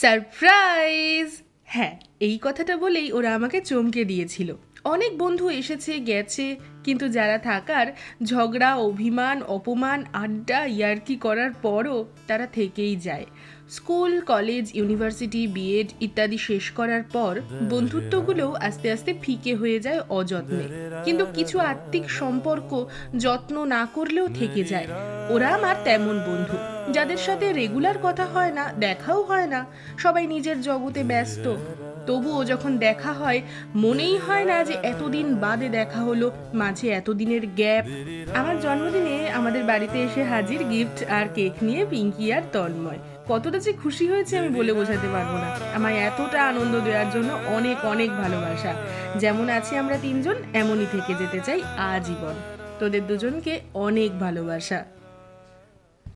Surprise! হ্যাঁ, এই কথাটা বলেই ওরা আমাকে চমকে দিয়েছিল। অনেক বন্ধু এসেছে গেছে, কিন্তু যারা থাকার ঝগড়া, অভিমান, অপমান, আড্ডা, ইয়ার্কি করার পরও তারা থেকেই যায়। স্কুল, কলেজ, ইউনিভার্সিটি, বিএড ইত্যাদি শেষ করার পর বন্ধুত্বগুলোও আস্তে আস্তে ফিকে হয়ে যায় অযত্নে। কিন্তু কিছু আত্মিক সম্পর্ক যত্ন না করলেও থেকে যায়। ওরা আমার তেমন বন্ধু, যাদের সাথে রেগুলার কথা হয় না, দেখাও হয় না, সবাই নিজের জগতে ব্যস্ত। তবুও যখন দেখা হয়, মনেই হয় না যে এতদিন বাদে দেখা হলো, মাঝে এতদিনের গ্যাপ। আমার জন্মদিনে আমাদের বাড়িতে এসে হাজির গিফট আর কেক নিয়ে পিঙ্কি আর তন্ময়। কতটা যে খুশি হয়েছে আমি বলে বোঝাতে পারবো না। আমায় এতটা আনন্দ দেওয়ার জন্য অনেক অনেক ভালোবাসা। যেমন আছি আমরা তিনজন, এমনই থেকে যেতে চাই আজীবন। তোদের দুজনকে অনেক ভালোবাসা।